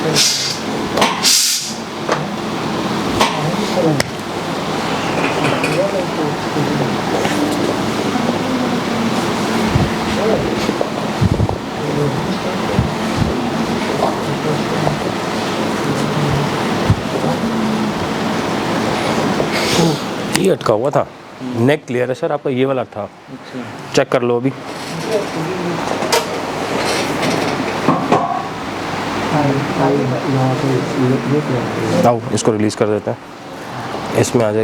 ये अटका हुआ था। नेक क्लियर है सर, आपका ये वाला था। चेक कर लो अभी। आओ इसको रिलीज़ कर देते हैं, इसमें आ जाए।